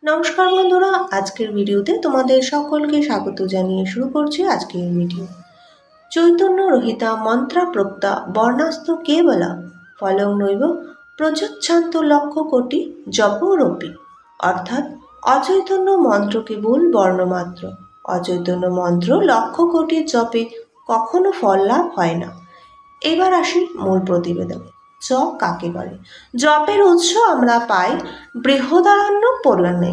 নমস্কার বন্ধুরা, আজকের ভিডিওতে তোমাদের সকলকে স্বাগত জানিয়ে শুরু করছি আজকের ভিডিও। চৈতন্য রহিতা মন্ত্রা প্রক্তা বর্ণাস্ত কেবল ফলং নৈব প্রযচ্ছান্ত লক্ষ কোটি জপরপি। অর্থাৎ অচৈতন্য মন্ত্র কেবল বর্ণমাত্র, অচৈতন্য মন্ত্র লক্ষ কোটি জপে কখনো ফল লাভ হয় না। এবার আসি মূল প্রতিবেদনে। জপ কাকে বলে? জপের উৎস আমরা পাই বৃহদারণ্যক পুরাণে।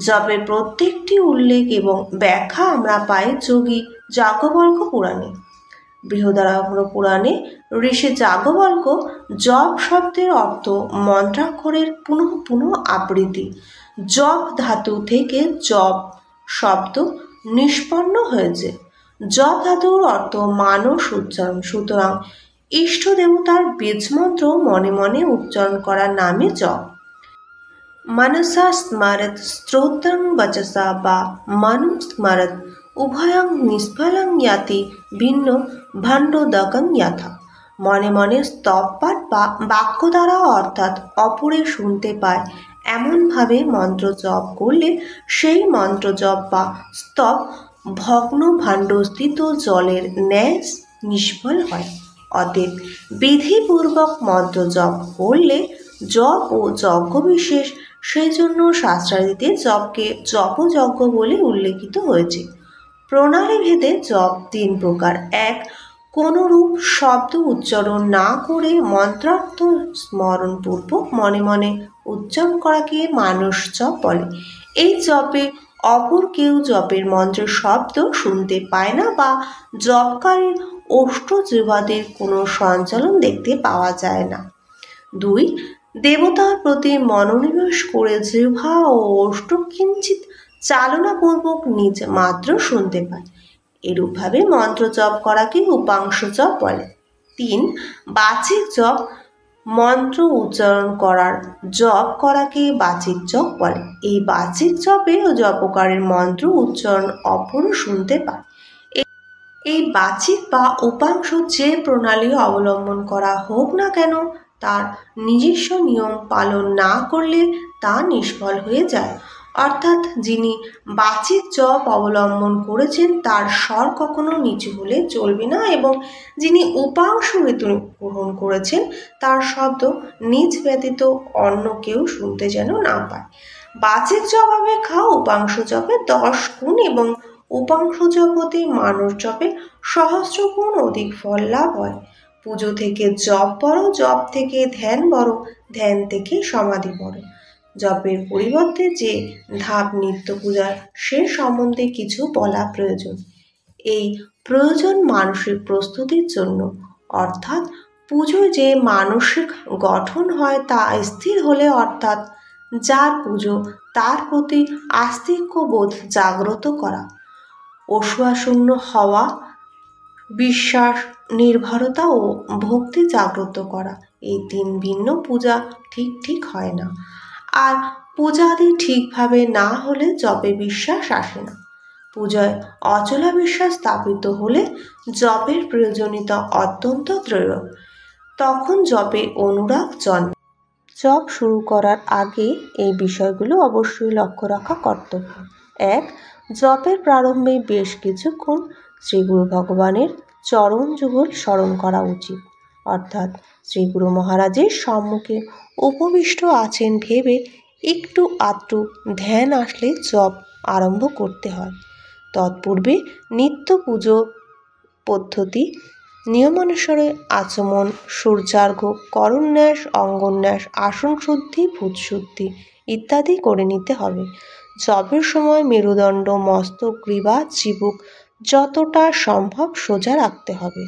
জপের প্রত্যেকটি উল্লেখ এবং ব্যাখ্যা আমরা পাই যোগী যাজ্ঞবল্ক্য পুরাণে। বৃহদারণ্য পুরাণে ঋষি যাজ্ঞবল্ক্য জপ শব্দের অর্থ মন্ত্রাক্ষরের পুনঃ পুনঃ আবৃত্তি। জপ ধাতু থেকে জপ শব্দ নিষ্পন্ন হয়েছে। জপ ধাতুর অর্থ মানস উচ্চারণ, সুতরাং ইষ্ট দেবতার বীজমন্ত্র মনে মনে উচ্চারণ করার নামে জপ। মনসা স্মরত স্তোত্রং বচসা বা মনং স্মরত উভয়ং নিষ্ফলং ইয়াতি ভিন্ন ভাণ্ডোদকং যথা। মনে মনে স্তব পাঠ বা বাক্য দ্বারা অর্থাৎ অপরে শুনতে পায় এমনভাবে মন্ত্র জপ করলে সেই মন্ত্র জপ বা স্তব ভগ্ন ভাণ্ডস্থিত জলের ন্যায় নিষ্ফল হয়। অতএব বিধিপূর্বক মন্ত্র জপ করলে জপ ও যজ্ঞ বিশেষ, সেই জন্য শাস্ত্রাদিতে জপকে জপযজ্ঞ বলে উল্লেখিত হয়েছে। প্রণালী ভেদে জপ 3 প্রকার। 1. কোনরূপ শব্দ উচ্চারণ না করে মন্ত্রার্থ স্মরণপূর্বক মনে মনে উচ্চারণ করাকে মানস জপ বলে। এই জপে অপর কেউ জপের মন্ত্রের শব্দ শুনতে পায় না বা জপকারীর ওষ্ঠজিহ্বাদের কোনো সঞ্চালন দেখতে পাওয়া যায় না। 2. দেবতার প্রতি মনোনিবেশ করে জিহ্বা ও ওষ্ঠ কিঞ্চিৎ চালনাপূর্বক নিজ মাত্র শুনতে পায়। এরূপভাবে মন্ত্র জপ করাকে উপাংশ জপ বলে। 3. বাচিক জপ, মন্ত্র উচ্চারণ করার জপ করাকে বাচিক জপ বলে। এই বাচিক জপে জপকারীর মন্ত্র উচ্চারণ অপর শুনতে পায়। এই বাচিক বা উপাংশ যে প্রণালী অবলম্বন করা হোক না কেন, তার নিজস্ব নিয়ম পালন না করলে তা নিষ্ফল হয়ে যায়। অর্থাৎ যিনি বাচিক জপ অবলম্বন করেছেন তার স্বর কখনো নিচু হলে চলবে না, এবং যিনি উপাংশ ঋতু গ্রহণ করেছেন তার শব্দ নিজ ব্যতীত অন্য কেউ শুনতে যেন না পায়। বাচিক জপ অপেক্ষা উপাংশ জপে 10 গুণ এবং উপাংশ জপ হতে মানস জপে সহস্র গুণ অধিক ফল লাভ হয়। পুজো থেকে জপ বড়, জপ থেকে ধ্যান বড়, ধ্যান থেকে সমাধি বড়। জপের পরিবর্তে যে ধাপ নিত্য পূজার সে সম্বন্ধে কিছু বলা প্রয়োজন। এই প্রয়োজন মানসিক প্রস্তুতির জন্য, অর্থাৎ পুজোয় যে মানসিক গঠন হয় তা স্থির হলে, অর্থাৎ যার পুজো তার প্রতি আস্তিক্য বোধ জাগ্রত করা, অসূয়াশূন্য হওয়া, বিশ্বাস, নির্ভরতা ও ভক্তি জাগ্রত করা, এই 3 ভিন্ন পূজা ঠিক হয় না। আর পূজাদি ঠিকভাবে না হলে জপে বিশ্বাস আসে না। পূজায় অচলা বিশ্বাস স্থাপিত হলে জপের প্রয়োজনীয়তা অত্যন্ত দৃঢ়, তখন জপে অনুরাগ জন্মে। জপ শুরু করার আগে এই বিষয়গুলো অবশ্যই লক্ষ্য রাখা কর্তব্য। 1. জপের প্রারম্ভে বেশ কিছুক্ষণ শ্রীগুরু ভগবানের চরণ যুগল স্মরণ করা উচিত, অর্থাৎ শ্রীগুরু মহারাজের সম্মুখে উপবিষ্ট আছেন ভেবে একটু আধটু ধ্যান আসলে জপ আরম্ভ করতে হয়। তৎপূর্বে নিত্য পুজো পদ্ধতি নিয়মানুসারে আচমন, সূর্যার্ঘ্য, করন্যাস, অঙ্গন্যাস, আসন শুদ্ধি, ভূতশুদ্ধি ইত্যাদি করে নিতে হবে। জপের সময় মেরুদণ্ড, মস্তক, গ্রীবা, চিবুক যতটা সম্ভব সোজা রাখতে হবে।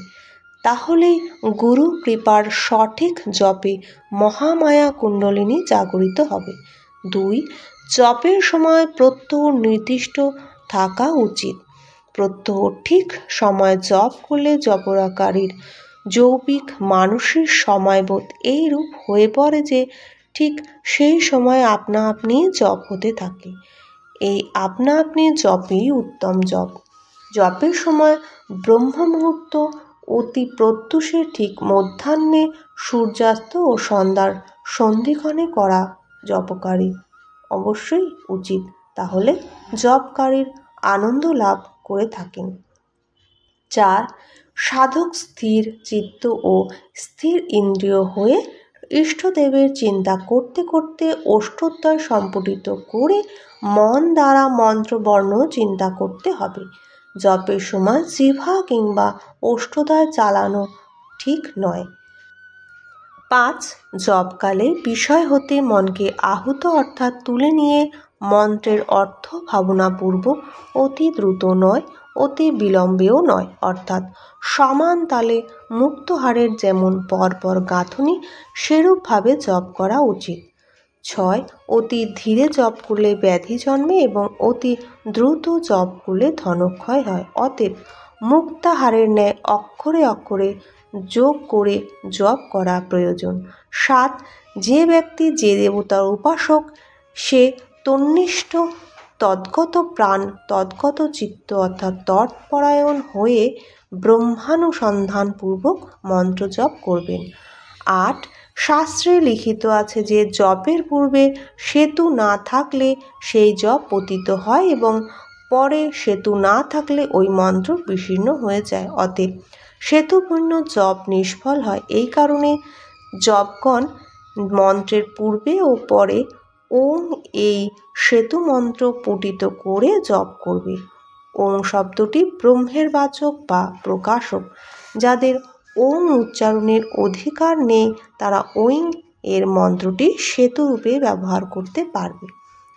তাহলেই গুরু কৃপার সঠিক জপে মহামায়া কুণ্ডলিনী জাগরিত হবে। 2. জপের সময় প্রত্যহ নির্দিষ্ট থাকা উচিত। প্রত্যহ ঠিক সময় জপ করলে জপকারীর যৌবিক মানসিক সময়বোধ এইরূপ হয়ে পড়ে যে ঠিক সেই সময় আপনা আপনি জপ হতে থাকে। এই আপনা আপনি জপই উত্তম জপ। জপের সময় ব্রহ্ম মুহূর্ত অতি প্রত্যুষে ঠিক মধ্যাহ্নে, সূর্যাস্ত ও সন্ধ্যার সন্ধিক্ষণে করা জপকারী অবশ্যই উচিত, তাহলে জপকারীর আনন্দ লাভ করে থাকেন। 4. সাধক স্থির চিত্ত ও স্থির ইন্দ্রিয় হয়ে ইষ্টদেবের চিন্তা করতে করতে অষ্টোত্তর সম্পুটিত করে মন দ্বারা মন্ত্রবর্ণ চিন্তা করতে হবে। জপের সময় জিহ্বা কিংবা ওষ্ঠদ্বয় চালানো ঠিক নয়। 5. জপকালে বিষয় হতে মনকে আহুত অর্থাৎ তুলে নিয়ে মন্ত্রের অর্থ ভাবনাপূর্বক অতি দ্রুত নয়, অতি বিলম্বেও নয়, অর্থাৎ সমান তালে মুক্তহারের যেমন পরপর গাঁথনি সেরূপভাবে জপ করা উচিত। 6. অতি ধীরে জপ করলে ব্যাধি জন্মে এবং অতি দ্রুত জপ করলে ধনক্ষয় হয়। অতএব মুক্তাহারের ন্যায় অক্ষরে অক্ষরে যোগ করে জপ করা প্রয়োজন। 7. যে ব্যক্তি যে দেবতার উপাসক সে তন্নিষ্ঠ তদ্গত প্রাণ তদ্গত চিত্ত অর্থাৎ তৎপরায়ণ হয়ে ব্রহ্মানুসন্ধানপূর্বক মন্ত্র জপ করবেন। 8. শাস্ত্রে লিখিত আছে যে জপের পূর্বে সেতু না থাকলে সেই জপ পতিত হয় এবং পরে সেতু না থাকলে ওই মন্ত্র বিশীর্ণ হয়ে যায়। অতএব সেতুপূর্ণ জপ নিষ্ফল হয়। এই কারণে জপগণ মন্ত্রের পূর্বে ও পরে ওং এই সেতু মন্ত্র পঠিত করে জপ করবে। ওং শব্দটি ব্রহ্মের বাচক বা প্রকাশক। যাদের ওং উচ্চারণের অধিকার নেই তারা ঐং এর মন্ত্রটি সেতুরূপে ব্যবহার করতে পারবে।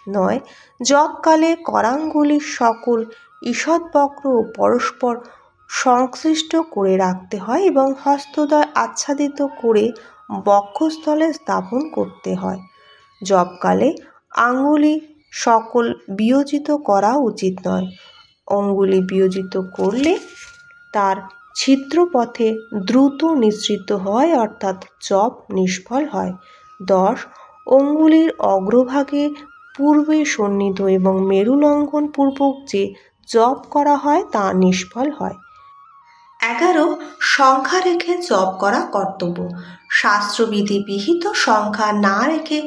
9. জপকালে করাঙ্গুলি সকল ঈষৎবক্র ও পরস্পর সংশ্লিষ্ট করে রাখতে হয় এবং হস্তদ্বয় আচ্ছাদিত করে বক্ষস্থলে স্থাপন করতে হয়। জপকালে আঙ্গুলি সকল বিয়োজিত করা উচিত নয়। অঙ্গুলি বিয়োজিত করলে তার ছিদ্রপথে দ্রুত নিঃসৃত হয় অর্থাৎ জপ নিষ্ফল হয়। 10. অঙ্গুলির অগ্রভাগে পূর্বে সন্নিধ এবং মেরু লঙ্ঘন পূর্বক যে জপ করা হয় তা নিষ্ফল হয়। 11. সংখ্যা রেখে জপ করা কর্তব্য। শাস্ত্রবিধি বিহিত সংখ্যা না রেখে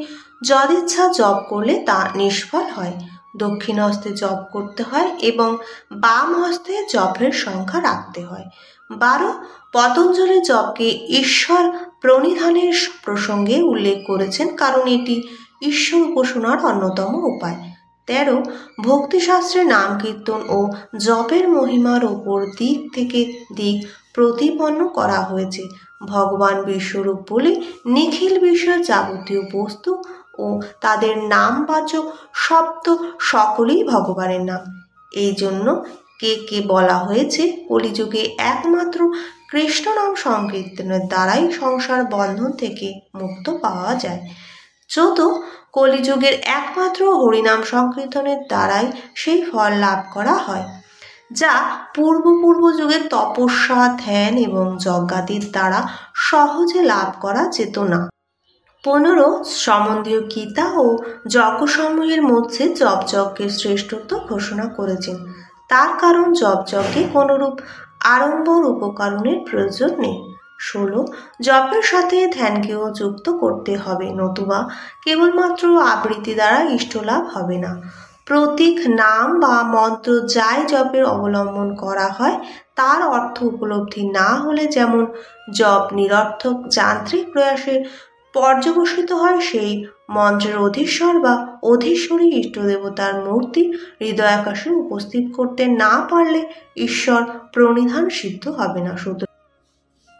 যদিচ্ছা জপ করলে তা নিষ্ফল হয়। দক্ষিণ হস্তে জপ করতে হয় এবং বাম হস্তে জপের সংখ্যা রাখতে হয়। 12. পতঞ্জলি জপকে ঈশ্বর প্রণিধানের প্রসঙ্গে উল্লেখ করেছেন কারণ এটি ঈশ্বর উপাসনার অন্যতম উপায়। 13. ভক্তিশাস্ত্রে নাম কীর্তন ও জপের মহিমার ওপর দিক থেকে দিক প্রতিপন্ন করা হয়েছে। ভগবান বিশ্বরূপ বলে নিখিল বিশ্বের যাবতীয় বস্তু ও তাদের নামবাচক শব্দ সকলেই ভগবানের নাম। এই জন্য কে বলা হয়েছে কলিযুগে একমাত্র কৃষ্ণ নাম সংকীর্তনের দ্বারাই সংসার বন্ধন থেকে মুক্ত পাওয়া যায়। 14. কলিযুগের একমাত্র হরিনাম সংকীর্তনের দ্বারাই সেই ফল লাভ করা হয় যা পূর্ব যুগের তপস্যা ধ্যান এবং যজ্ঞাদির দ্বারা সহজে লাভ করা যেত না। 15. সম্বন্ধীয় গীতা ও যজ্ঞসমূহের মধ্যে জপযজ্ঞের শ্রেষ্ঠত্ব ঘোষণা করেছেন। তার কারণ জপযজ্ঞে কোনরূপ আড়ম্বর উপকরণের প্রয়োজন নেই। 16. জপের সাথে ধ্যানকেও যুক্ত করতে হবে, নতুবা কেবলমাত্র আবৃত্তি দ্বারা ইষ্টলাভ হবে না। প্রতীক নাম বা মন্ত্র যাই জপের অবলম্বন করা হয় তার অর্থ উপলব্ধি না হলে যেমন জপ নিরর্থক যান্ত্রিক প্রয়াসে পর্যবসিত হয়, সেই মন্ত্রের অধীশ্বর বা অধীশ্বরী ইষ্টদেবতার মূর্তি হৃদয়াকাশে উপস্থিত করতে না পারলে ঈশ্বর প্রণিধান সিদ্ধ হবে না।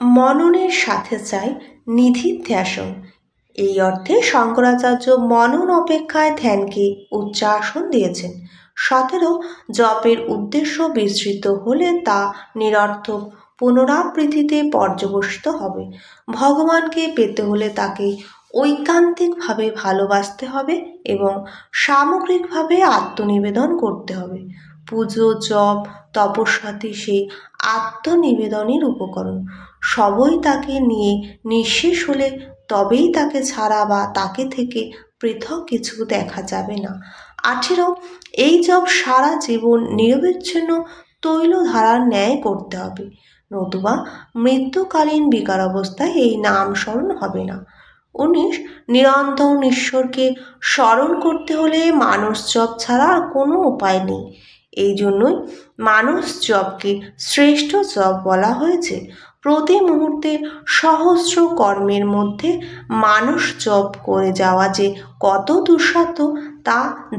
মননের সাথে চাই নিধিধ্যাসন। এই অর্থে শঙ্করাচার্য মনন অপেক্ষায় ধ্যানকে উচ্চ আসন দিয়েছেন। 17. জপের উদ্দেশ্য বিস্তৃত হলে তা নিরর্থক পুনরাবৃত্তিতে পর্যবসিত হবে। ভগবানকে পেতে হলে তাকে ঐকান্তিকভাবে ভালোবাসতে হবে এবং সামগ্রিকভাবে আত্মনিবেদন করতে হবে। পুজো জপ তপস্যাতে সেই আত্মনিবেদনের উপকরণ সবই তাকে নিয়ে নিঃশেষ হলে তবেই তাকে ছাড়া বা তাকে থেকে পৃথক কিছু দেখা যাবে না। 18. এই জপ সারা জীবন নিরবিচ্ছিন্ন তৈলধারার ন্যায় করতে হবে, নতুবা মৃত্যুকালীন বিকার অবস্থায় এই নাম স্মরণ হবে না। 19 নিরন্তর ঈশ্বরকে স্মরণ করতে হলে মানস জপ ছাড়া আর কোনো উপায় নেই। এই জন্যই মানস জপকে শ্রেষ্ঠ জপ বলা হয়েছে। প্রতি মুহূর্তে সহস্র কর্মের মধ্যে মানস জপ করে যাওয়া যে কত দুঃসাধ্য তা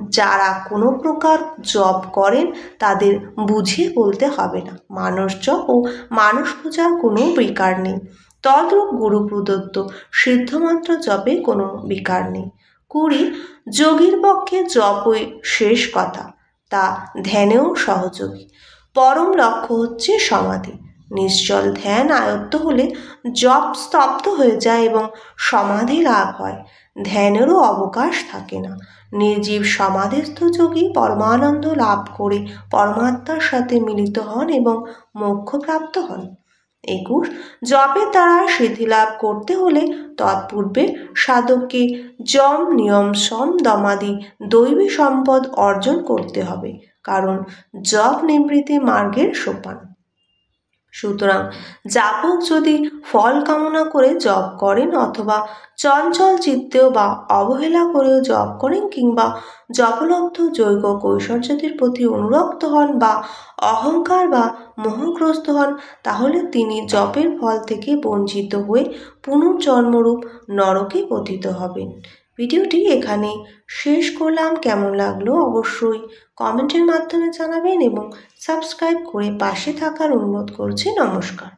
যারা কোনো প্রকার জপ করেন তাদের বুঝিয়ে বলতে হবে না। মানস জপ ও মানস পূজার কোনো বিকার নেই। তদ্রূপ গুরু প্রদত্ত সিদ্ধমন্ত্র জপে কোনো বিকার নেই। 20 যোগীর পক্ষে জপই শেষ কথা, তা ধ্যানেও সহযোগী। পরম লক্ষ্য হচ্ছে সমাধি। নিশ্চল ধ্যান আয়ত্ত হলে জপ স্তব্ধ হয়ে যায় এবং সমাধি লাভ হয়। ধ্যানেরও অবকাশ থাকে না। নির্জীব সমাধিস্থ যোগী পরমানন্দ লাভ করে পরমাত্মার সাথে মিলিত হন এবং মোক্ষপ্রাপ্ত হন। 21 জপের দ্বারা সিদ্ধি লাভ করতে হলে তৎপূর্বে সাধককে যম নিয়ম সম দমাদি দৈবী সম্পদ অর্জন করতে হবে, কারণ জপ নিবৃত্তি মার্গের সোপান। সুতরাং জাপক যদি ফল কামনা করে জপ করেন অথবা চঞ্চল চিত্তেও বা অবহেলা করেও জপ করেন কিংবা জপলব্ধ যৈগ কৈশর্যদের প্রতি অনুরক্ত হন বা অহংকার বা মোহগ্রস্ত হন, তাহলে তিনি জপের ফল থেকে বঞ্চিত হয়ে পুনর্জন্মরূপ নরকে পতিত হবেন। ভিডিওটি এখানে শেষ করলাম। কেমন লাগলো অবশ্যই কমেন্টের মাধ্যমে জানাবেন এবং সাবস্ক্রাইব করে পাশে থাকার অনুরোধ করছি। নমস্কার।